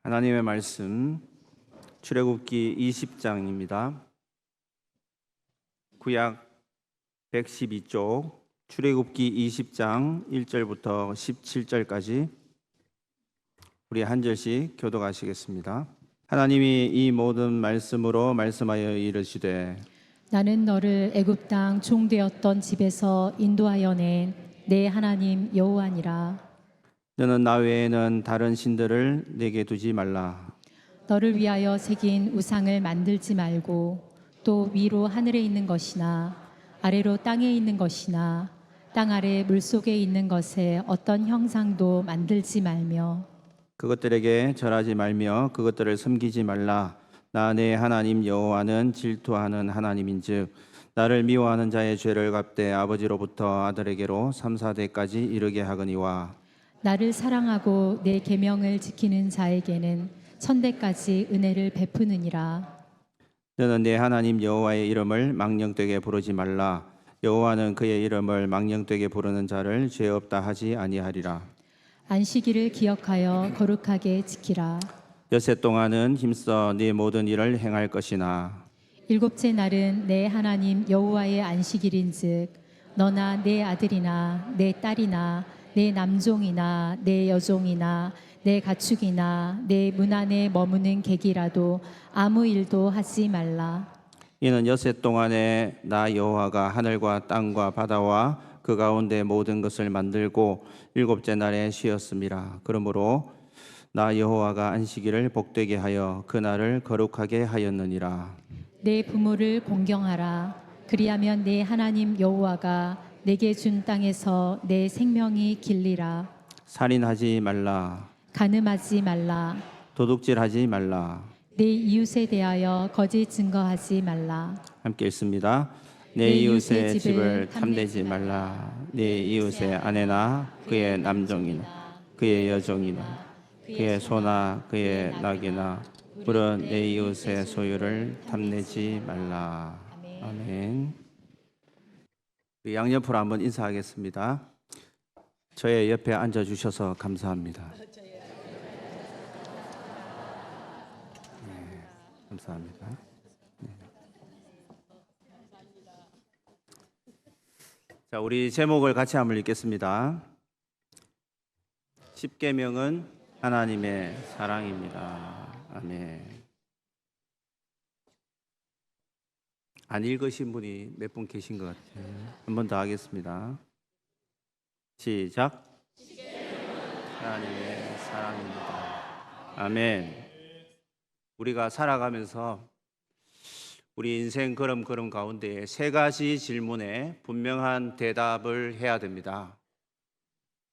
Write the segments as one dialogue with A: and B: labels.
A: 하나님의 말씀 출애굽기 20장입니다. 구약 112쪽 출애굽기 20장 1절부터 17절까지 우리 한 절씩 교독하시겠습니다. 하나님이 이 모든 말씀으로 말씀하여 이르시되
B: 나는 너를 애굽 땅 종되었던 집에서 인도하여 낸 내 하나님 여호와니라.
A: 너는 나 외에는 다른 신들을 내게 두지 말라.
B: 너를 위하여 새긴 우상을 만들지 말고 또 위로 하늘에 있는 것이나 아래로 땅에 있는 것이나 땅 아래 물속에 있는 것에 어떤 형상도 만들지 말며
A: 그것들에게 절하지 말며 그것들을 섬기지 말라. 나 내 하나님 여호와는 질투하는 하나님인즉 나를 미워하는 자의 죄를 갚되 아버지로부터 아들에게로 3, 4대까지 이르게 하거니와
B: 나를 사랑하고 내 계명을 지키는 자에게는 천대까지 은혜를 베푸느니라.
A: 너는 내 하나님 여호와의 이름을 망령되게 부르지 말라. 여호와는 그의 이름을 망령되게 부르는 자를 죄 없다 하지 아니하리라.
B: 안식일을 기억하여 거룩하게 지키라.
A: 엿새 동안은 힘써 네 모든 일을 행할 것이나
B: 일곱째 날은 내 하나님 여호와의 안식일인즉 너나 내 아들이나 내 딸이나 내 남종이나 내 여종이나 내 가축이나 내 문 안에 머무는 객이라도 아무 일도 하지 말라.
A: 이는 엿새 동안에 나 여호와가 하늘과 땅과 바다와 그 가운데 모든 것을 만들고 일곱째 날에 쉬었음이라. 그러므로 나 여호와가 안식일을 복되게 하여 그 날을 거룩하게 하였느니라.
B: 내 부모를 공경하라. 그리하면 내 하나님 여호와가 내게 준 땅에서 내 생명이 길리라.
A: 살인하지 말라.
B: 간음하지 말라.
A: 도둑질하지 말라.
B: 내 이웃에 대하여 거짓 증거하지 말라.
A: 함께 읽습니다. 내 이웃의 집을 탐내지 말라. 내 이웃의 아내나 그의 남종이나 그의 여종이나 그의 소나 그의 낙이나 물은 내 이웃의 소유를 탐내지 말라. 아멘. 양옆으로 한번 인사하겠습니다. 저의 옆에 앉아주셔서 감사합니다. 네, 감사합니다. 네. 자, 우리 제목을 같이 한번 읽겠습니다. 십계명은 하나님의 사랑입니다. 아멘. 안 읽으신 분이 몇 분 계신 것 같아요. 한 번 더 하겠습니다. 시작. 하나님의 사랑입니다. 아멘. 우리가 살아가면서 우리 인생 걸음걸음 가운데 세 가지 질문에 분명한 대답을 해야 됩니다.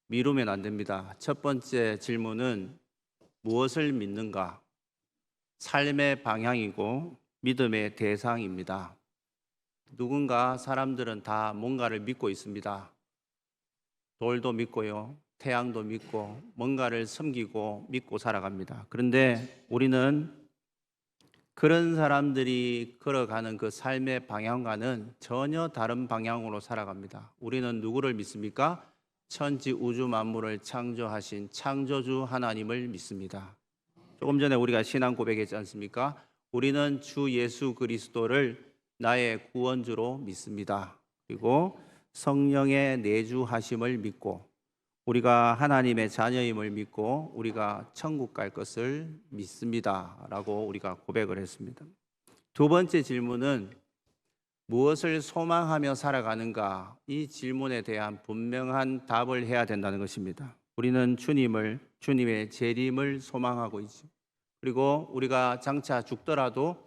A: 미루면 안 됩니다. 첫 번째 질문은 무엇을 믿는가? 삶의 방향이고 믿음의 대상입니다. 누군가 사람들은 다 뭔가를 믿고 있습니다. 돌도 믿고요, 태양도 믿고 뭔가를 섬기고 믿고 살아갑니다. 그런데 우리는 그런 사람들이 걸어가는 그 삶의 방향과는 전혀 다른 방향으로 살아갑니다. 우리는 누구를 믿습니까? 천지 우주 만물을 창조하신 창조주 하나님을 믿습니다. 조금 전에 우리가 신앙 고백했지 않습니까? 우리는 주 예수 그리스도를 나의 구원주로 믿습니다. 그리고 성령의 내주하심을 믿고 우리가 하나님의 자녀임을 믿고 우리가 천국 갈 것을 믿습니다 라고 우리가 고백을 했습니다. 두 번째 질문은 무엇을 소망하며 살아가는가? 이 질문에 대한 분명한 답을 해야 된다는 것입니다. 우리는 주님의 재림을 소망하고 있죠. 그리고 우리가 장차 죽더라도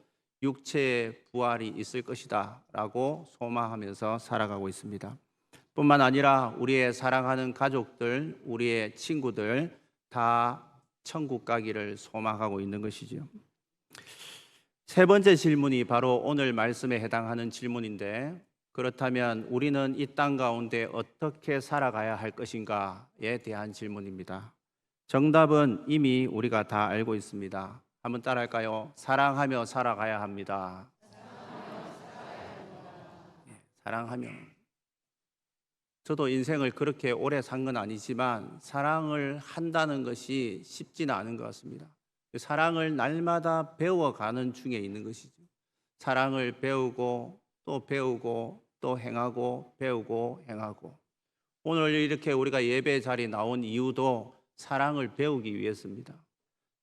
A: 육체의 부활이 있을 것이다 라고 소망하면서 살아가고 있습니다. 뿐만 아니라 우리의 사랑하는 가족들, 우리의 친구들 다 천국 가기를 소망하고 있는 것이죠. 세 번째 질문이 바로 오늘 말씀에 해당하는 질문인데, 그렇다면 우리는 이 땅 가운데 어떻게 살아가야 할 것인가에 대한 질문입니다. 정답은 이미 우리가 다 알고 있습니다. 한번 따라할까요? 사랑하며 살아가야 합니다. 사랑하며. 저도 인생을 그렇게 오래 산 건 아니지만 사랑을 한다는 것이 쉽지는 않은 것 같습니다. 사랑을 날마다 배워가는 중에 있는 것이죠. 사랑을 배우고 또 배우고 또 행하고 배우고 행하고. 오늘 이렇게 우리가 예배 자리에 나온 이유도 사랑을 배우기 위해서입니다.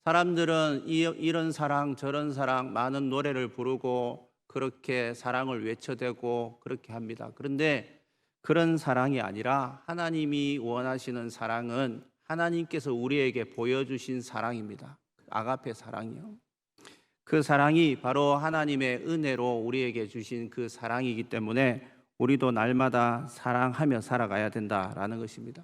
A: 사람들은 이런 사랑 저런 사랑 많은 노래를 부르고 그렇게 사랑을 외쳐대고 그렇게 합니다. 그런데 그런 사랑이 아니라 하나님이 원하시는 사랑은 하나님께서 우리에게 보여주신 사랑입니다. 아가페 사랑이요. 그 사랑이 바로 하나님의 은혜로 우리에게 주신 그 사랑이기 때문에 우리도 날마다 사랑하며 살아가야 된다라는 것입니다.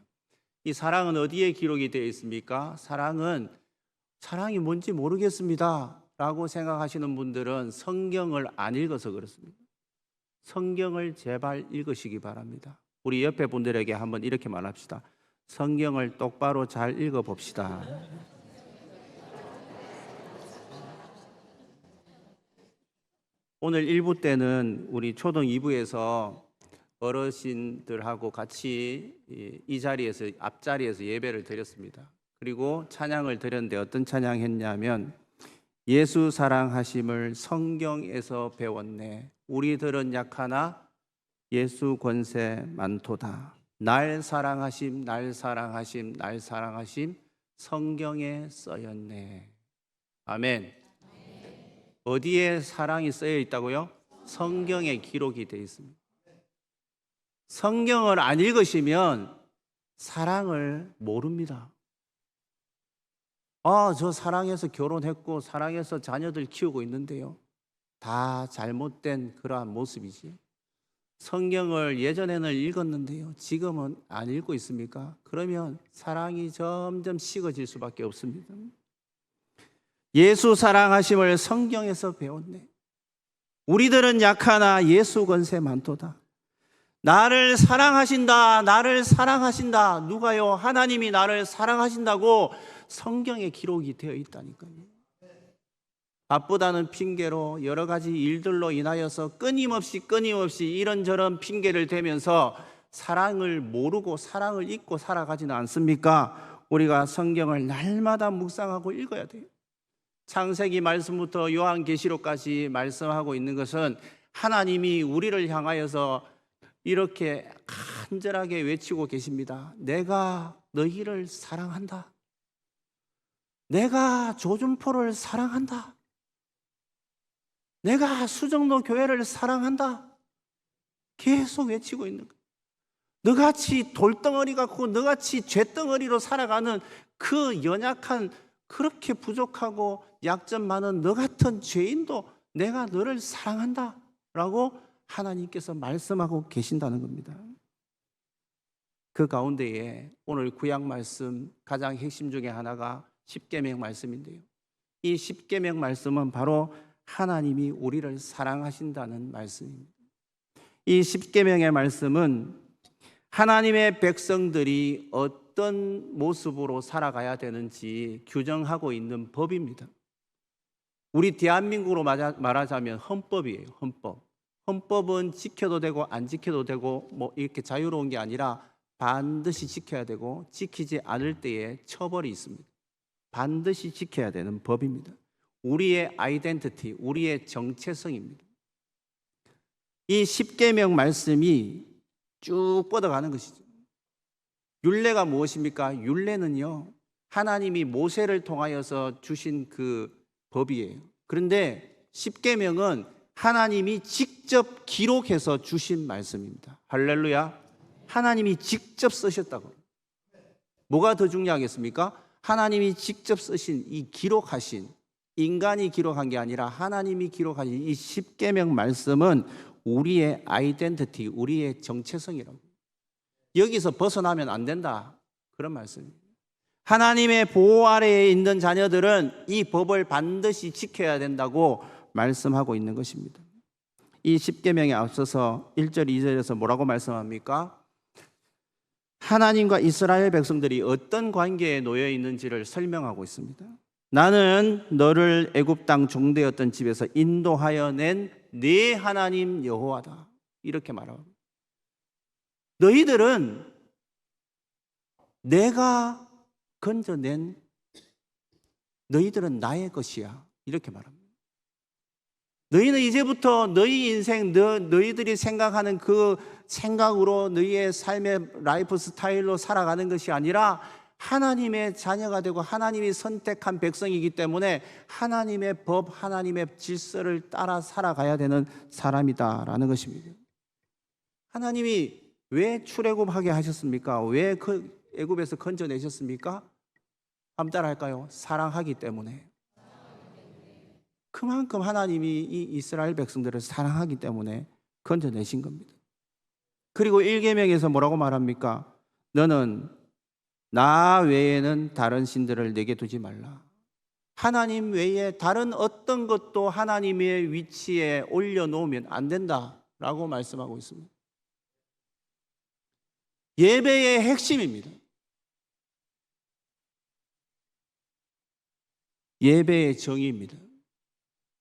A: 이 사랑은 어디에 기록이 되어 있습니까? 사랑이 뭔지 모르겠습니다 라고 생각하시는 분들은 성경을 안 읽어서 그렇습니다. 성경을 제발 읽으시기 바랍니다. 우리 옆에 분들에게 한번 이렇게 말합시다. 성경을 똑바로 잘 읽어봅시다. 오늘 1부 때는 우리 초등 2부에서 어르신들하고 같이 이 자리에서 앞자리에서 예배를 드렸습니다. 그리고 찬양을 드렸는데 어떤 찬양 했냐면 예수 사랑하심을 성경에서 배웠네. 우리들은 약하나 예수 권세 많도다. 날 사랑하심 날 사랑하심 날 사랑하심 성경에 써였네. 아멘. 어디에 사랑이 쓰여 있다고요? 성경에 기록이 되어 있습니다. 성경을 안 읽으시면 사랑을 모릅니다. 저 사랑해서 결혼했고 사랑해서 자녀들 키우고 있는데요. 다 잘못된 그러한 모습이지. 성경을 예전에는 읽었는데요. 지금은 안 읽고 있습니까? 그러면 사랑이 점점 식어질 수밖에 없습니다. 예수 사랑하심을 성경에서 배웠네. 우리들은 약하나 예수 권세 많도다. 나를 사랑하신다. 나를 사랑하신다. 누가요? 하나님이 나를 사랑하신다고 성경에 기록이 되어 있다니까요. 바쁘다는 핑계로 여러 가지 일들로 인하여서 끊임없이 이런저런 핑계를 대면서 사랑을 모르고 사랑을 잊고 살아가지는 않습니까? 우리가 성경을 날마다 묵상하고 읽어야 돼요. 창세기 말씀부터 요한계시록까지 말씀하고 있는 것은 하나님이 우리를 향하여서 이렇게 간절하게 외치고 계십니다. 내가 너희를 사랑한다. 내가 조준포를 사랑한다. 내가 수정로 교회를 사랑한다. 계속 외치고 있는 거예요. 너같이 돌덩어리 같고 너같이 죄덩어리로 살아가는 그 연약한 그렇게 부족하고 약점 많은 너 같은 죄인도 내가 너를 사랑한다 라고 하나님께서 말씀하고 계신다는 겁니다. 그 가운데에 오늘 구약 말씀 가장 핵심 중에 하나가 십계명 말씀인데요. 이 십계명 말씀은 바로 하나님이 우리를 사랑하신다는 말씀입니다. 이 십계명의 말씀은 하나님의 백성들이 어떤 모습으로 살아가야 되는지 규정하고 있는 법입니다. 우리 대한민국으로 말하자면 헌법이에요. 헌법. 헌법은 지켜도 되고 안 지켜도 되고 뭐 이렇게 자유로운 게 아니라 반드시 지켜야 되고 지키지 않을 때에 처벌이 있습니다. 반드시 지켜야 되는 법입니다. 우리의 아이덴티티, 우리의 정체성입니다. 이 십계명 말씀이 쭉 뻗어가는 것이죠. 율례가 무엇입니까? 율례는요, 하나님이 모세를 통하여서 주신 그 법이에요. 그런데 십계명은 하나님이 직접 기록해서 주신 말씀입니다. 할렐루야. 하나님이 직접 쓰셨다고. 뭐가 더 중요하겠습니까? 하나님이 직접 쓰신 이 기록하신, 인간이 기록한 게 아니라 하나님이 기록하신 이 십계명 말씀은 우리의 아이덴티티, 우리의 정체성이라고. 여기서 벗어나면 안 된다, 그런 말씀입니다. 하나님의 보호 아래에 있는 자녀들은 이 법을 반드시 지켜야 된다고 말씀하고 있는 것입니다. 이 십계명에 앞서서 1절 2절에서 뭐라고 말씀합니까? 하나님과 이스라엘 백성들이 어떤 관계에 놓여 있는지를 설명하고 있습니다. 나는 너를 애굽 땅 종되었던 집에서 인도하여 낸 네 하나님 여호와다, 이렇게 말합니다. 너희들은 내가 건져낸 너희들은 나의 것이야. 이렇게 말합니다. 너희는 이제부터 너희 인생, 너희들이 생각하는 그 생각으로 너희의 삶의 라이프 스타일로 살아가는 것이 아니라 하나님의 자녀가 되고 하나님이 선택한 백성이기 때문에 하나님의 법, 하나님의 질서를 따라 살아가야 되는 사람이다라는 것입니다. 하나님이 왜 출애굽하게 하셨습니까? 왜 그 애굽에서 건져내셨습니까? 한번 따라할까요? 사랑하기 때문에. 그만큼 하나님이 이 이스라엘 백성들을 사랑하기 때문에 건져내신 겁니다. 그리고 1계명에서 뭐라고 말합니까? 너는 나 외에는 다른 신들을 내게 두지 말라. 하나님 외에 다른 어떤 것도 하나님의 위치에 올려놓으면 안 된다라고 말씀하고 있습니다. 예배의 핵심입니다. 예배의 정의입니다.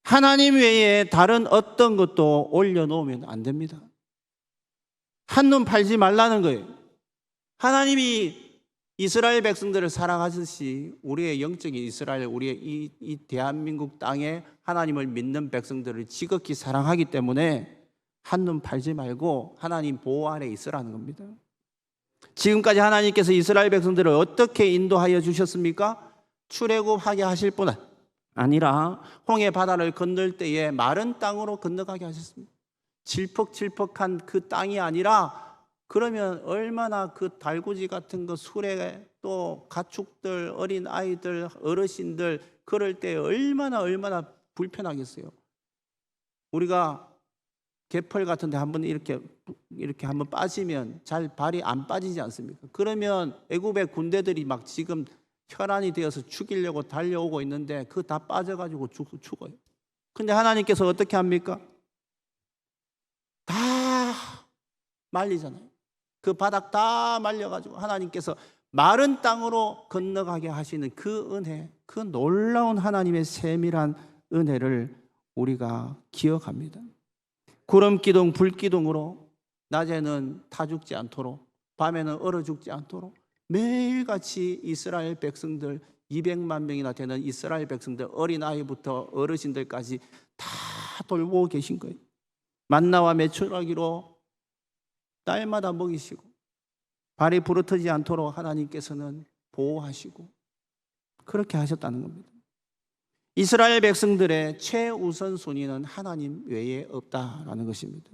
A: 하나님 외에 다른 어떤 것도 올려놓으면 안 됩니다. 한눈 팔지 말라는 거예요. 하나님이 이스라엘 백성들을 사랑하듯이 우리의 영적인 이스라엘, 우리의 이 대한민국 땅에 하나님을 믿는 백성들을 지극히 사랑하기 때문에 한눈 팔지 말고 하나님 보호 아래 있으라는 겁니다. 지금까지 하나님께서 이스라엘 백성들을 어떻게 인도하여 주셨습니까? 출애굽하게 하실 뿐 아니라 홍해 바다를 건널 때에 마른 땅으로 건너가게 하셨습니다. 질퍽질퍽한 그 땅이 아니라 그러면 얼마나 그 달구지 같은 거 수레 또 가축들, 어린 아이들, 어르신들 그럴 때 얼마나 불편하겠어요. 우리가 개펄 같은 데 한번 이렇게 한번 빠지면 잘 발이 안 빠지지 않습니까? 그러면 애굽의 군대들이 막 지금 혈안이 되어서 죽이려고 달려오고 있는데 그 다 빠져가지고 죽어요. 근데 하나님께서 어떻게 합니까? 다 말리잖아요. 그 바닥 다 말려가지고 하나님께서 마른 땅으로 건너가게 하시는 그 은혜, 그 놀라운 하나님의 세밀한 은혜를 우리가 기억합니다. 구름기둥, 불기둥으로 낮에는 타 죽지 않도록 밤에는 얼어 죽지 않도록 매일같이 이스라엘 백성들 200만 명이나 되는 이스라엘 백성들 어린아이부터 어르신들까지 다 돌보고 계신 거예요. 만나와 메추라기로 날마다 먹이시고 발이 부르트지 않도록 하나님께서는 보호하시고 그렇게 하셨다는 겁니다. 이스라엘 백성들의 최우선 순위는 하나님 외에 없다라는 것입니다.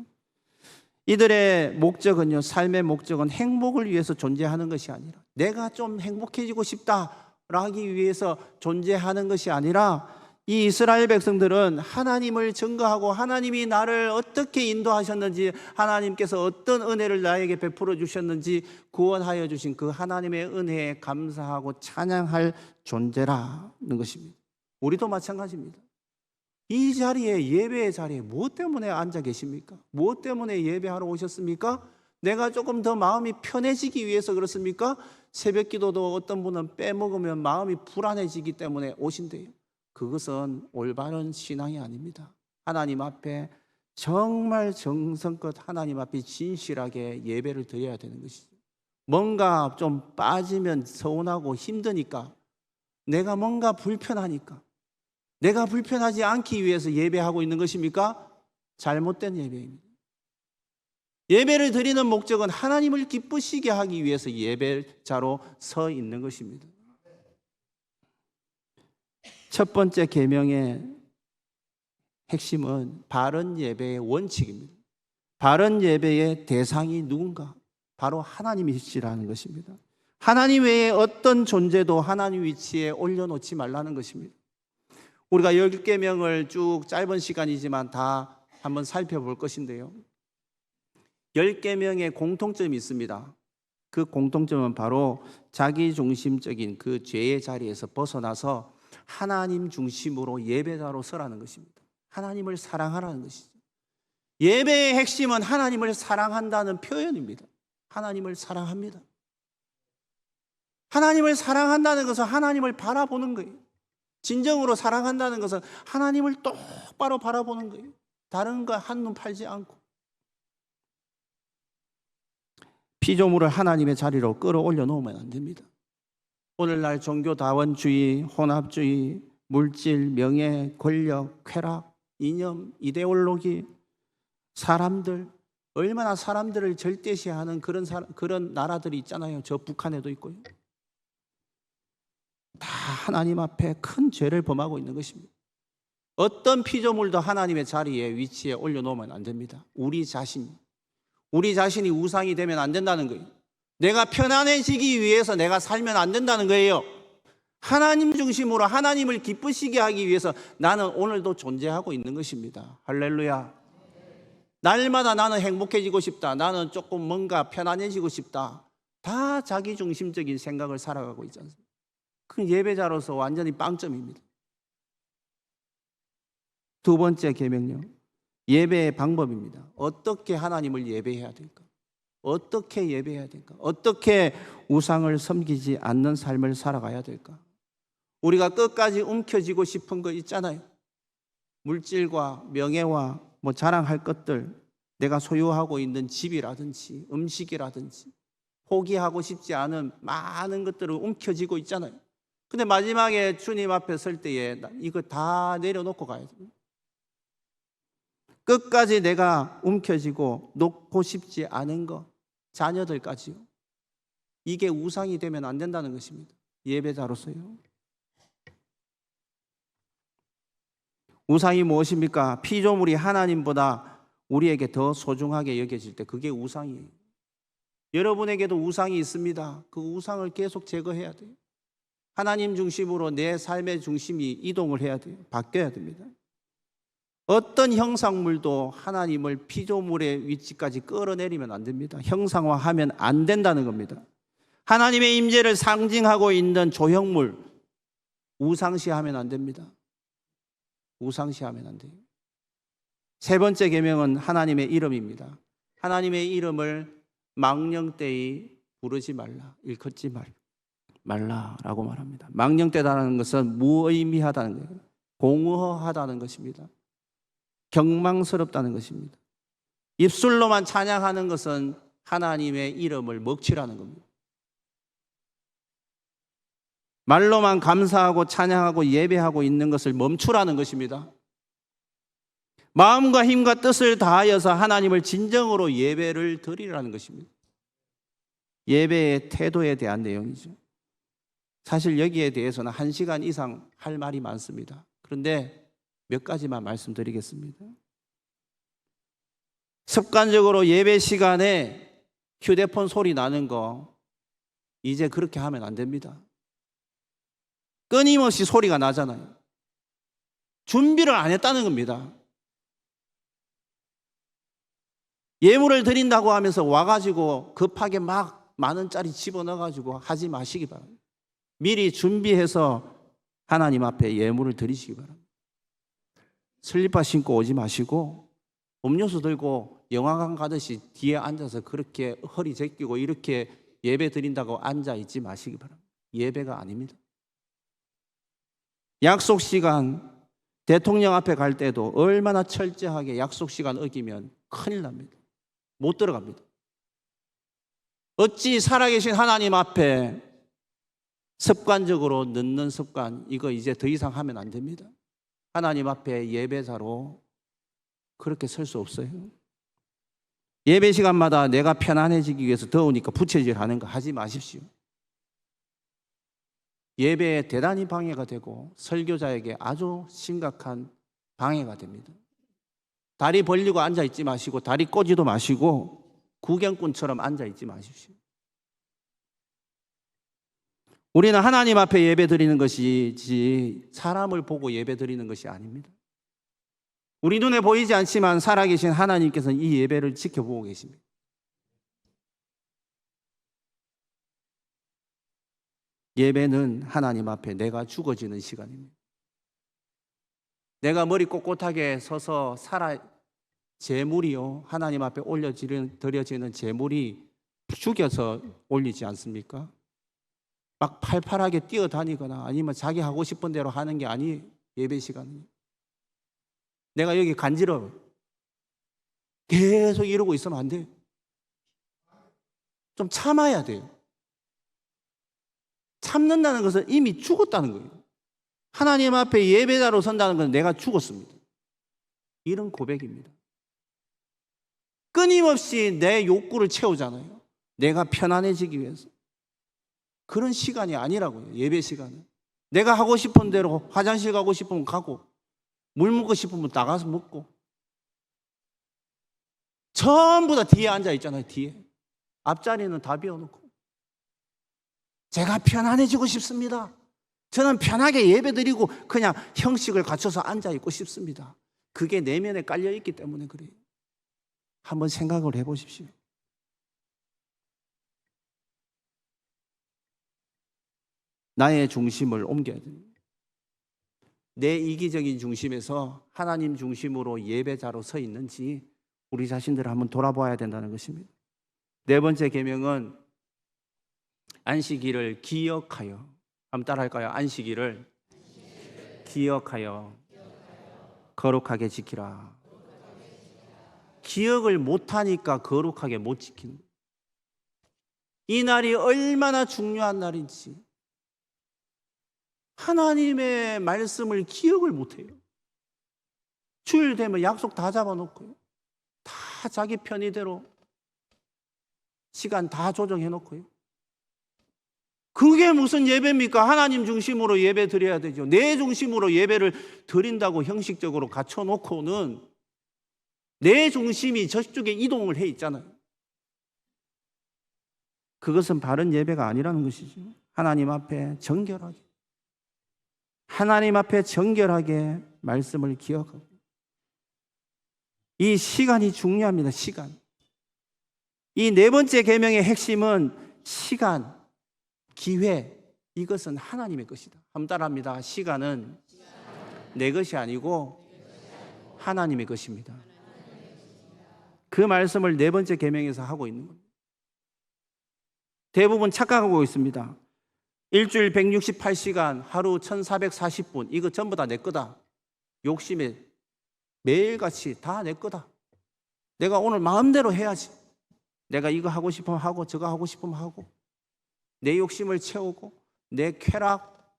A: 이들의 목적은요, 삶의 목적은 행복을 위해서 존재하는 것이 아니라 내가 좀 행복해지고 싶다라기 위해서 존재하는 것이 아니라 이 이스라엘 백성들은 하나님을 증거하고 하나님이 나를 어떻게 인도하셨는지 하나님께서 어떤 은혜를 나에게 베풀어 주셨는지 구원하여 주신 그 하나님의 은혜에 감사하고 찬양할 존재라는 것입니다. 우리도 마찬가지입니다. 이 자리에 예배의 자리에 무엇 때문에 앉아 계십니까? 무엇 때문에 예배하러 오셨습니까? 내가 조금 더 마음이 편해지기 위해서 그렇습니까? 새벽 기도도 어떤 분은 빼먹으면 마음이 불안해지기 때문에 오신대요. 그것은 올바른 신앙이 아닙니다. 하나님 앞에 정말 정성껏 하나님 앞에 진실하게 예배를 드려야 되는 것이죠. 뭔가 좀 빠지면 서운하고 힘드니까 내가 뭔가 불편하니까 내가 불편하지 않기 위해서 예배하고 있는 것입니까? 잘못된 예배입니다. 예배를 드리는 목적은 하나님을 기쁘시게 하기 위해서 예배자로 서 있는 것입니다. 첫 번째 계명의 핵심은 바른 예배의 원칙입니다. 바른 예배의 대상이 누군가? 바로 하나님이시라는 것입니다. 하나님 외에 어떤 존재도 하나님 위치에 올려놓지 말라는 것입니다. 우리가 10계명을 쭉 짧은 시간이지만 다 한번 살펴볼 것인데요. 10계명의 공통점이 있습니다. 그 공통점은 바로 자기중심적인 그 죄의 자리에서 벗어나서 하나님 중심으로 예배자로 서라는 것입니다. 하나님을 사랑하라는 것이죠. 예배의 핵심은 하나님을 사랑한다는 표현입니다. 하나님을 사랑합니다. 하나님을 사랑한다는 것은 하나님을 바라보는 거예요. 진정으로 사랑한다는 것은 하나님을 똑바로 바라보는 거예요. 다른 거 한눈 팔지 않고. 피조물을 하나님의 자리로 끌어올려 놓으면 안 됩니다. 오늘날 종교다원주의, 혼합주의, 물질, 명예, 권력, 쾌락, 이념, 이데올로기, 사람들, 얼마나 사람들을 절대시하는 그런 나라들이 있잖아요. 저 북한에도 있고요. 다 하나님 앞에 큰 죄를 범하고 있는 것입니다. 어떤 피조물도 하나님의 자리에 위치에 올려놓으면 안 됩니다. 우리 자신이 우상이 되면 안 된다는 거예요. 내가 편안해지기 위해서 내가 살면 안 된다는 거예요. 하나님 중심으로 하나님을 기쁘시게 하기 위해서 나는 오늘도 존재하고 있는 것입니다. 할렐루야. 날마다 나는 행복해지고 싶다. 나는 조금 뭔가 편안해지고 싶다. 다 자기 중심적인 생각을 살아가고 있지 않습니까? 그 예배자로서 완전히 빵점입니다. 두 번째 계명요. 예배의 방법입니다. 어떻게 하나님을 예배해야 될까? 어떻게 예배해야 될까? 어떻게 우상을 섬기지 않는 삶을 살아가야 될까? 우리가 끝까지 움켜쥐고 싶은 거 있잖아요. 물질과 명예와 자랑할 것들, 내가 소유하고 있는 집이라든지 음식이라든지 포기하고 싶지 않은 많은 것들을 움켜쥐고 있잖아요. 근데 마지막에 주님 앞에 설 때에 이거 다 내려놓고 가야 됩니다. 끝까지 내가 움켜쥐고 놓고 싶지 않은 것, 자녀들까지요. 이게 우상이 되면 안 된다는 것입니다. 예배자로서요. 우상이 무엇입니까? 피조물이 하나님보다 우리에게 더 소중하게 여겨질 때 그게 우상이에요. 여러분에게도 우상이 있습니다. 그 우상을 계속 제거해야 돼요. 하나님 중심으로 내 삶의 중심이 이동을 해야 돼요. 바뀌어야 됩니다. 어떤 형상물도 하나님을 피조물의 위치까지 끌어내리면 안 됩니다. 형상화하면 안 된다는 겁니다. 하나님의 임재를 상징하고 있는 조형물 우상시하면 안 됩니다. 우상시하면 안 돼요. 세 번째 계명은 하나님의 이름입니다. 하나님의 이름을 망령되이 부르지 말라, 일컫지 말라라고 말합니다. 망령되다는 것은 무의미하다는 거예요. 공허하다는 것입니다. 경망스럽다는 것입니다. 입술로만 찬양하는 것은 하나님의 이름을 먹칠하는 겁니다. 말로만 감사하고 찬양하고 예배하고 있는 것을 멈추라는 것입니다. 마음과 힘과 뜻을 다하여서 하나님을 진정으로 예배를 드리라는 것입니다. 예배의 태도에 대한 내용이죠. 사실 여기에 대해서는 1시간 이상 할 말이 많습니다. 그런데 몇 가지만 말씀드리겠습니다. 습관적으로 예배 시간에 휴대폰 소리 나는 거 이제 그렇게 하면 안 됩니다. 끊임없이 소리가 나잖아요. 준비를 안 했다는 겁니다. 예물을 드린다고 하면서 와가지고 급하게 막 10,000원짜리 집어넣어가지고 하지 마시기 바랍니다. 미리 준비해서 하나님 앞에 예물을 드리시기 바랍니다. 슬리퍼 신고 오지 마시고 음료수 들고 영화관 가듯이 뒤에 앉아서 그렇게 허리 제끼고 이렇게 예배 드린다고 앉아 있지 마시기 바랍니다. 예배가 아닙니다. 약속 시간, 대통령 앞에 갈 때도 얼마나 철저하게 약속 시간 어기면 큰일 납니다. 못 들어갑니다. 어찌 살아계신 하나님 앞에 습관적으로 늦는 습관, 이거 이제 더 이상 하면 안 됩니다. 하나님 앞에 예배자로 그렇게 설 수 없어요. 예배 시간마다 내가 편안해지기 위해서 더우니까 부채질하는 거 하지 마십시오. 예배에 대단히 방해가 되고 설교자에게 아주 심각한 방해가 됩니다. 다리 벌리고 앉아있지 마시고 다리 꼬지도 마시고 구경꾼처럼 앉아있지 마십시오. 우리는 하나님 앞에 예배 드리는 것이지 사람을 보고 예배 드리는 것이 아닙니다. 우리 눈에 보이지 않지만 살아계신 하나님께서는 이 예배를 지켜보고 계십니다. 예배는 하나님 앞에 내가 죽어지는 시간입니다. 내가 머리 꼿꼿하게 서서 제물이요, 하나님 앞에 드려지는 제물이 죽여서 올리지 않습니까? 막 팔팔하게 뛰어다니거나 아니면 자기 하고 싶은 대로 하는 게 아니에요. 예배 시간은 내가 여기 간지러워 계속 이러고 있으면 안 돼요. 좀 참아야 돼요. 참는다는 것은 이미 죽었다는 거예요. 하나님 앞에 예배자로 선다는 것은 내가 죽었습니다. 이런 고백입니다. 끊임없이 내 욕구를 채우잖아요. 내가 편안해지기 위해서. 그런 시간이 아니라고요. 예배 시간은. 내가 하고 싶은 대로 화장실 가고 싶으면 가고, 물 먹고 싶으면 나가서 먹고, 전부 다 뒤에 앉아 있잖아요. 뒤에. 앞자리는 다 비워놓고. 제가 편안해지고 싶습니다. 저는 편하게 예배드리고 그냥 형식을 갖춰서 앉아 있고 싶습니다. 그게 내면에 깔려 있기 때문에 그래요. 한번 생각을 해보십시오. 나의 중심을 옮겨야 됩니다. 내 이기적인 중심에서 하나님 중심으로 예배자로 서 있는지 우리 자신들을 한번 돌아봐야 된다는 것입니다. 네 번째 계명은 안식일을 기억하여. 한번 따라할까요? 안식일을 기억하여 거룩하게 지키라. 기억을 못하니까 거룩하게 못 지키는 거예요. 이 날이 얼마나 중요한 날인지 하나님의 말씀을 기억을 못해요. 주일 되면 약속 다 잡아놓고요. 다 자기 편의대로 시간 다 조정해놓고요. 그게 무슨 예배입니까? 하나님 중심으로 예배 드려야 되죠. 내 중심으로 예배를 드린다고 형식적으로 갖춰놓고는 내 중심이 저쪽에 이동을 해 있잖아요. 그것은 바른 예배가 아니라는 것이죠. 하나님 앞에 정결하게, 하나님 앞에 정결하게 말씀을 기억하고. 이 시간이 중요합니다. 시간. 이 네 번째 계명의 핵심은 시간, 기회, 이것은 하나님의 것이다. 한번 따라합니다. 시간은 내 것이 아니고 하나님의 것입니다. 그 말씀을 네 번째 계명에서 하고 있는 겁니다. 대부분 착각하고 있습니다. 일주일 168시간, 하루 1440분, 이거 전부 다 내 거다. 욕심에 매일같이 다 내 거다. 내가 오늘 마음대로 해야지. 내가 이거 하고 싶으면 하고 저거 하고 싶으면 하고, 내 욕심을 채우고 내 쾌락,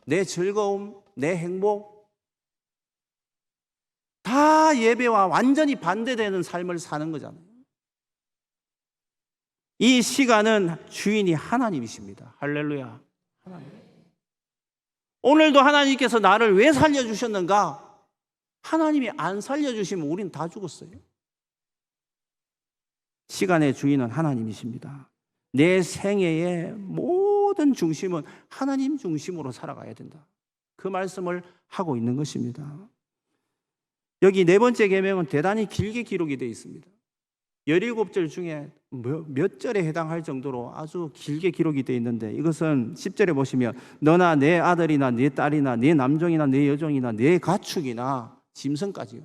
A: 내 즐거움, 내 행복, 다 예배와 완전히 반대되는 삶을 사는 거잖아요. 이 시간은 주인이 하나님이십니다. 할렐루야. 하나님. 오늘도 하나님께서 나를 왜 살려주셨는가? 하나님이 안 살려주시면 우린 다 죽었어요. 시간의 주인은 하나님이십니다. 내 생애의 모든 중심은 하나님 중심으로 살아가야 된다. 그 말씀을 하고 있는 것입니다. 여기 네 번째 계명은 대단히 길게 기록이 되어 있습니다. 17절 중에 몇 절에 해당할 정도로 아주 길게 기록이 되어 있는데, 이것은 10절에 보시면 너나 내 아들이나 내 딸이나 내 남종이나 내 여종이나 내 가축이나 짐승까지요.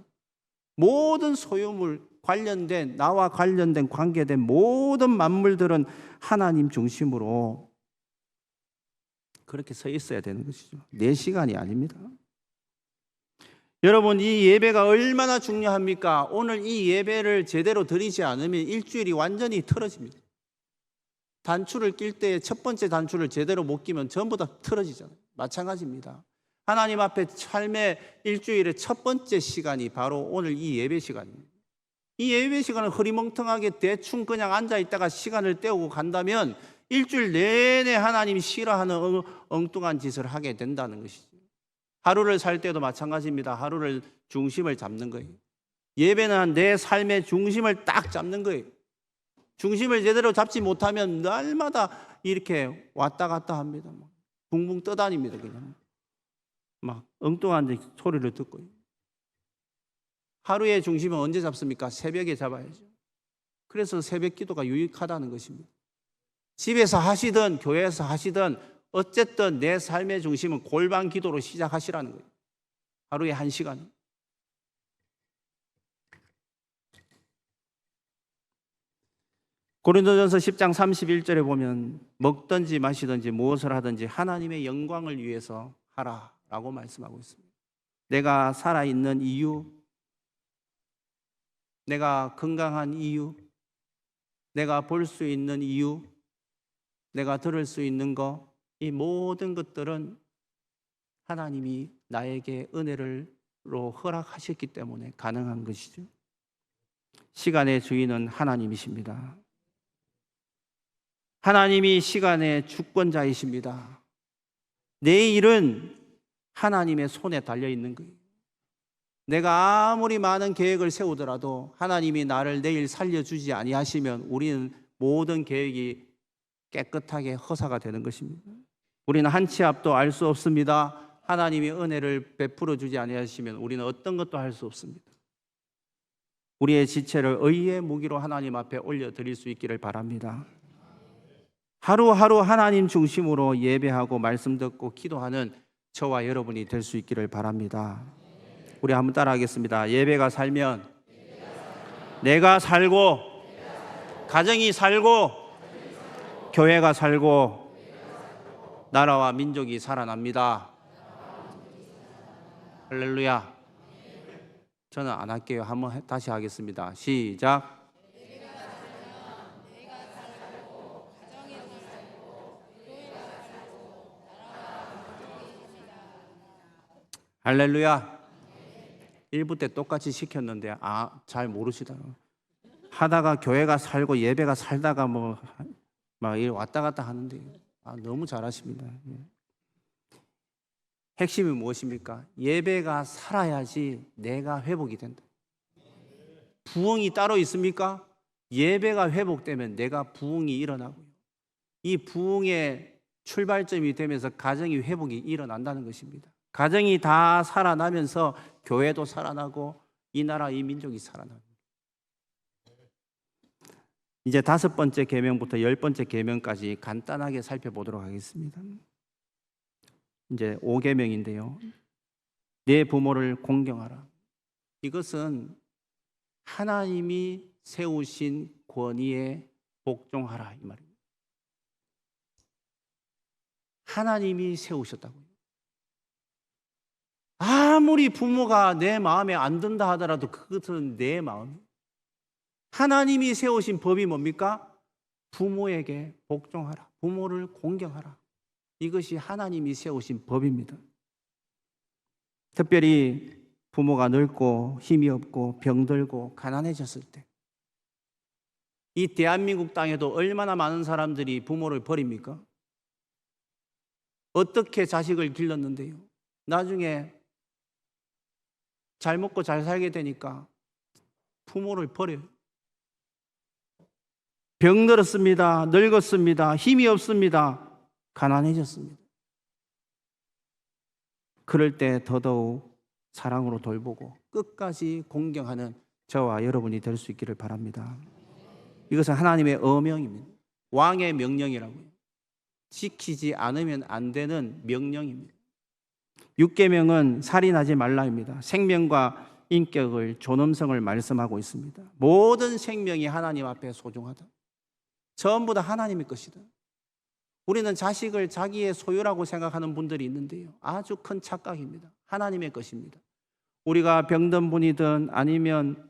A: 모든 소유물 관련된, 나와 관련된 관계된 모든 만물들은 하나님 중심으로 그렇게 서 있어야 되는 것이죠. 내 시간이 아닙니다. 여러분, 이 예배가 얼마나 중요합니까? 오늘 이 예배를 제대로 드리지 않으면 일주일이 완전히 틀어집니다. 단추를 낄 때 첫 번째 단추를 제대로 못 끼면 전부 다 틀어지잖아요. 마찬가지입니다. 하나님 앞에 삶의 일주일의 첫 번째 시간이 바로 오늘 이 예배 시간입니다. 이 예배 시간을 흐리멍텅하게 대충 그냥 앉아있다가 시간을 때우고 간다면 일주일 내내 하나님이 싫어하는 엉뚱한 짓을 하게 된다는 것이죠. 하루를 살 때도 마찬가지입니다. 하루를 중심을 잡는 거예요. 예배는 내 삶의 중심을 딱 잡는 거예요. 중심을 제대로 잡지 못하면 날마다 이렇게 왔다 갔다 합니다. 붕붕 떠다닙니다. 그냥 막 엉뚱한 소리를 듣고요. 하루의 중심은 언제 잡습니까? 새벽에 잡아야죠. 그래서 새벽 기도가 유익하다는 것입니다. 집에서 하시든 교회에서 하시든 어쨌든 내 삶의 중심은 골방 기도로 시작하시라는 거예요. 하루에 1시간. 고린도전서 10장 31절에 보면 먹든지 마시든지 무엇을 하든지 하나님의 영광을 위해서 하라라고 말씀하고 있습니다. 내가 살아있는 이유, 내가 건강한 이유, 내가 볼 수 있는 이유, 내가 들을 수 있는 거, 이 모든 것들은 하나님이 나에게 은혜로 허락하셨기 때문에 가능한 것이죠. 시간의 주인은 하나님이십니다. 하나님이 시간의 주권자이십니다. 내일은 하나님의 손에 달려 있는 거예요. 내가 아무리 많은 계획을 세우더라도 하나님이 나를 내일 살려주지 아니하시면 우리는 모든 계획이 깨끗하게 허사가 되는 것입니다. 우리는 한 치 앞도 알 수 없습니다. 하나님이 은혜를 베풀어 주지 아니하시면 우리는 어떤 것도 할 수 없습니다. 우리의 지체를 의의 무기로 하나님 앞에 올려드릴 수 있기를 바랍니다. 하루하루 하나님 중심으로 예배하고 말씀 듣고 기도하는 저와 여러분이 될 수 있기를 바랍니다. 우리 한번 따라하겠습니다. 예배가 살면 내가 살고, 가정이 살고, 교회가 살고, 나라와 민족이 살아납니다. 할렐루야. 저는 안 할게요. 한번 다시 하겠습니다. 시작. 할렐루야. 1부 때 똑같이 시켰는데 잘 모르시더라고요. 하다가 교회가 살고 예배가 살다가 막 왔다 갔다 하는데 너무 잘하십니다. 핵심이 무엇입니까? 예배가 살아야지 내가 회복이 된다. 부흥이 따로 있습니까? 예배가 회복되면 내가 부흥이 일어나고요. 이 부흥의 출발점이 되면서 가정이 회복이 일어난다는 것입니다. 가정이 다 살아나면서 교회도 살아나고 이 나라 이 민족이 살아나고. 이제 5번째 계명부터 10번째 계명까지 간단하게 살펴보도록 하겠습니다. 이제 5계명인데요. 내 부모를 공경하라. 이것은 하나님이 세우신 권위에 복종하라 이 말입니다. 하나님이 세우셨다고요. 아무리 부모가 내 마음에 안 든다 하더라도 그것은 내 마음. 하나님이 세우신 법이 뭡니까? 부모에게 복종하라. 부모를 공경하라. 이것이 하나님이 세우신 법입니다. 특별히 부모가 늙고 힘이 없고 병들고 가난해졌을 때, 이 대한민국 땅에도 얼마나 많은 사람들이 부모를 버립니까? 어떻게 자식을 길렀는데요? 나중에 잘 먹고 잘 살게 되니까 부모를 버려요. 병들었습니다. 늙었습니다. 힘이 없습니다. 가난해졌습니다. 그럴 때 더더욱 사랑으로 돌보고 끝까지 공경하는 저와 여러분이 될 수 있기를 바랍니다. 이것은 하나님의 어명입니다. 왕의 명령이라고요. 지키지 않으면 안 되는 명령입니다. 6계명은 살인하지 말라입니다. 생명과 인격을 존엄성을 말씀하고 있습니다. 모든 생명이 하나님 앞에 소중하다. 전부 다 하나님의 것이다. 우리는 자식을 자기의 소유라고 생각하는 분들이 있는데요. 아주 큰 착각입니다. 하나님의 것입니다. 우리가 병든 분이든 아니면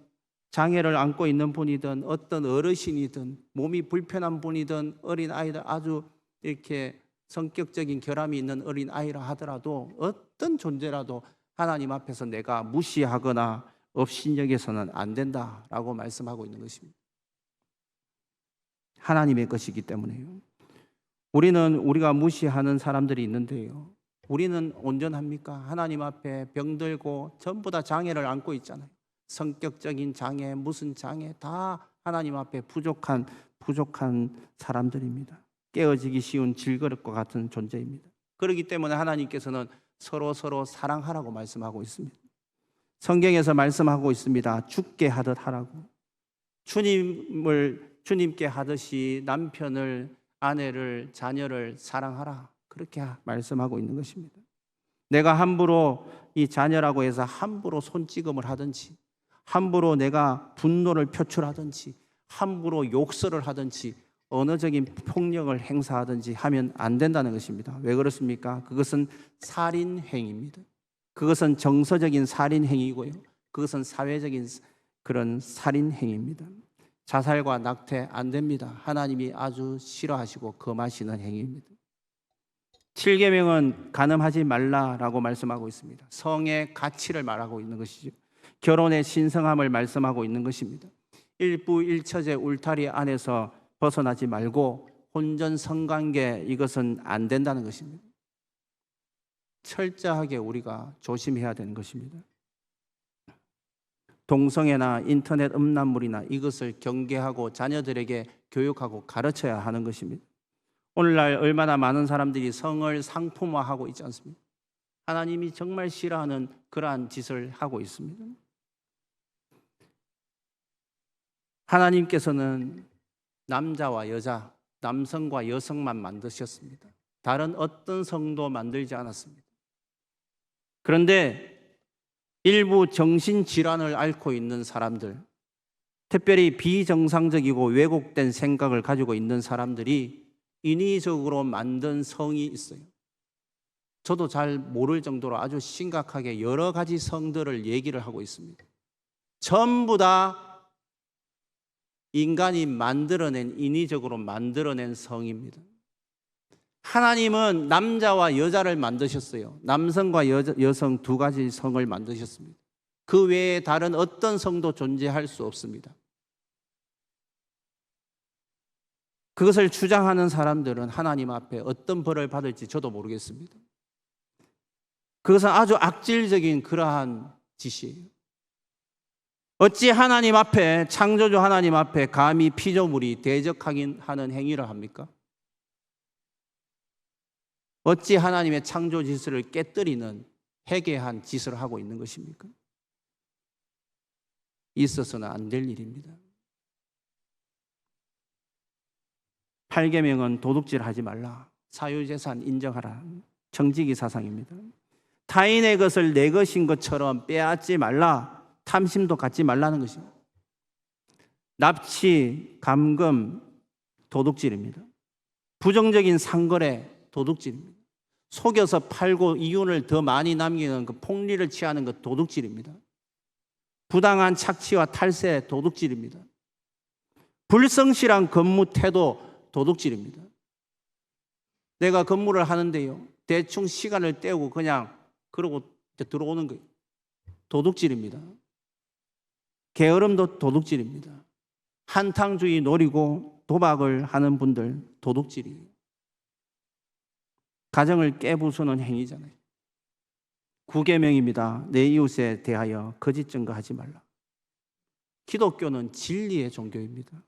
A: 장애를 안고 있는 분이든 어떤 어르신이든 몸이 불편한 분이든 어린 아이들 아주 이렇게 성격적인 결함이 있는 어린 아이라 하더라도 어떤 존재라도 하나님 앞에서 내가 무시하거나 업신여겨서는 안 된다라고 말씀하고 있는 것입니다. 하나님의 것이기 때문에요. 우리가 무시하는 사람들이 있는데요. 우리는 온전합니까? 하나님 앞에 병들고 전부 다 장애를 안고 있잖아요. 성격적인 장애, 무슨 장애 다 하나님 앞에 부족한 사람들입니다. 깨어지기 쉬운 질그릇과 같은 존재입니다. 그렇기 때문에 하나님께서는 서로 사랑하라고 말씀하고 있습니다. 성경에서 말씀하고 있습니다. 죽게 하듯 하라고. 주님께 하듯이 남편을, 아내를, 자녀를 사랑하라. 그렇게 말씀하고 있는 것입니다. 내가 함부로 이 자녀라고 해서 함부로 손찌검을 하든지, 함부로 내가 분노를 표출하든지, 함부로 욕설을 하든지, 언어적인 폭력을 행사하든지 하면 안 된다는 것입니다. 왜 그렇습니까? 그것은 살인행위입니다. 그것은 정서적인 살인행위고요. 그것은 사회적인 그런 살인행위입니다. 자살과 낙태 안 됩니다. 하나님이 아주 싫어하시고 금하시는 행위입니다. 7계명은 간음하지 말라라고 말씀하고 있습니다. 성의 가치를 말하고 있는 것이죠. 결혼의 신성함을 말씀하고 있는 것입니다. 일부일처제 울타리 안에서 벗어나지 말고 혼전 성관계, 이것은 안 된다는 것입니다. 철저하게 우리가 조심해야 되는 것입니다. 동성애나 인터넷 음란물이나 이것을 경계하고 자녀들에게 교육하고 가르쳐야 하는 것입니다. 오늘날 얼마나 많은 사람들이 성을 상품화하고 있지 않습니까? 하나님이 정말 싫어하는 그러한 짓을 하고 있습니다. 하나님께서는 남자와 여자, 남성과 여성만 만드셨습니다. 다른 어떤 성도 만들지 않았습니다. 그런데 일부 정신질환을 앓고 있는 사람들, 특별히 비정상적이고 왜곡된 생각을 가지고 있는 사람들이 인위적으로 만든 성이 있어요. 저도 잘 모를 정도로 아주 심각하게 여러 가지 성들을 얘기를 하고 있습니다. 전부 다 인간이 만들어낸, 인위적으로 만들어낸 성입니다. 하나님은 남자와 여자를 만드셨어요. 남성과 여성 두 가지 성을 만드셨습니다. 그 외에 다른 어떤 성도 존재할 수 없습니다. 그것을 주장하는 사람들은 하나님 앞에 어떤 벌을 받을지 저도 모르겠습니다. 그것은 아주 악질적인 그러한 짓이에요. 어찌 하나님 앞에, 창조주 하나님 앞에 감히 피조물이 대적하는 행위를 합니까? 어찌 하나님의 창조 질서를 깨뜨리는 해괴한 짓을 하고 있는 것입니까? 있어서는 안 될 일입니다. 8계명은 도둑질하지 말라, 사유재산 인정하라, 정직이 사상입니다. 타인의 것을 내 것인 것처럼 빼앗지 말라, 탐심도 갖지 말라는 것입니다. 납치, 감금, 도둑질입니다. 부정적인 상거래, 도둑질입니다. 속여서 팔고 이윤을 더 많이 남기는 그 폭리를 취하는 것, 도둑질입니다. 부당한 착취와 탈세, 도둑질입니다. 불성실한 근무 태도, 도둑질입니다. 내가 근무를 하는데요, 대충 시간을 때우고 그냥 그러고 들어오는 거예요. 도둑질입니다. 게으름도 도둑질입니다. 한탕주의 노리고 도박을 하는 분들, 도둑질이에요. 가정을 깨부수는 행위잖아요. 9계명입니다. 내 이웃에 대하여 거짓 증거하지 말라. 기독교는 진리의 종교입니다.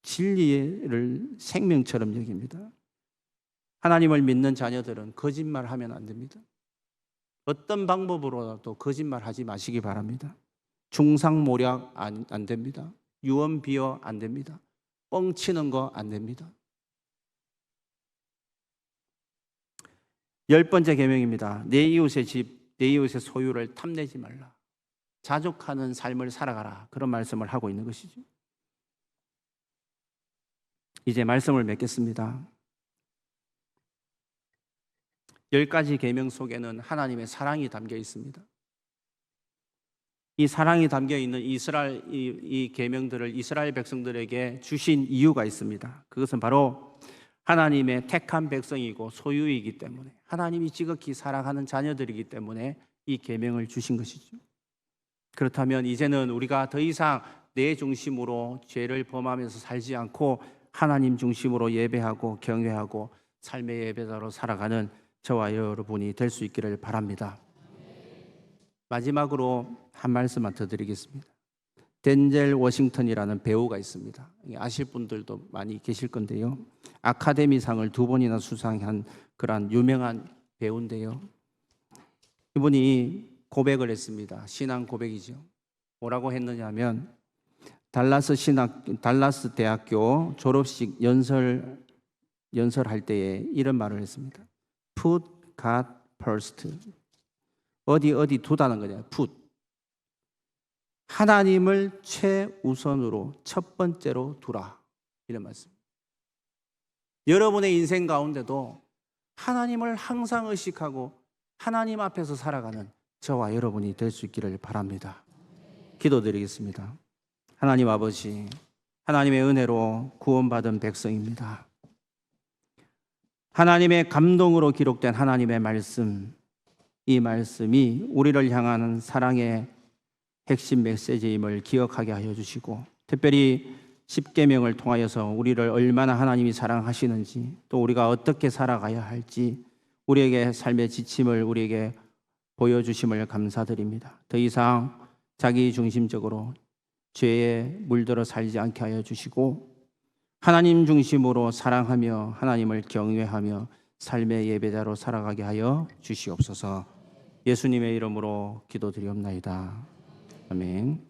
A: 진리를 생명처럼 여깁니다. 하나님을 믿는 자녀들은 거짓말하면 안 됩니다. 어떤 방법으로라도 거짓말하지 마시기 바랍니다. 중상모략 안 됩니다. 유언비어 안 됩니다. 뻥치는 거 안 됩니다. 10번째 계명입니다. 내 이웃의 집, 내 이웃의 소유를 탐내지 말라. 자족하는 삶을 살아가라. 그런 말씀을 하고 있는 것이죠. 이제 말씀을 맺겠습니다. 10가지 계명 속에는 하나님의 사랑이 담겨 있습니다. 이 사랑이 담겨 있는 이 계명들을 이스라엘 백성들에게 주신 이유가 있습니다. 그것은 바로 하나님의 택한 백성이고 소유이기 때문에, 하나님이 지극히 사랑하는 자녀들이기 때문에 이 계명을 주신 것이죠. 그렇다면 이제는 우리가 더 이상 내 중심으로 죄를 범하면서 살지 않고 하나님 중심으로 예배하고 경외하고 삶의 예배자로 살아가는 저와 여러분이 될 수 있기를 바랍니다. 마지막으로 한 말씀만 더 드리겠습니다. 덴젤 워싱턴이라는 배우가 있습니다. 아실 분들도 많이 계실 건데요. 아카데미상을 2번이나 수상한 그런 유명한 배우인데요. 이분이 고백을 했습니다. 신앙 고백이죠. 뭐라고 했느냐면 달라스 대학교 졸업식 연설할 때에 이런 말을 했습니다. Put God first. 어디 두다는 거냐. Put. 하나님을 최우선으로 첫 번째로 두라. 이런 말씀. 여러분의 인생 가운데도 하나님을 항상 의식하고 하나님 앞에서 살아가는 저와 여러분이 될 수 있기를 바랍니다. 기도드리겠습니다. 하나님 아버지, 하나님의 은혜로 구원받은 백성입니다. 하나님의 감동으로 기록된 하나님의 말씀, 이 말씀이 우리를 향하는 사랑의 핵심 메시지임을 기억하게 하여 주시고, 특별히 십계명을 통하여서 우리를 얼마나 하나님이 사랑하시는지, 또 우리가 어떻게 살아가야 할지 우리에게 삶의 지침을 우리에게 보여주심을 감사드립니다. 더 이상 자기 중심적으로 죄에 물들어 살지 않게 하여 주시고, 하나님 중심으로 사랑하며 하나님을 경외하며 삶의 예배자로 살아가게 하여 주시옵소서. 예수님의 이름으로 기도드리옵나이다. 아멘.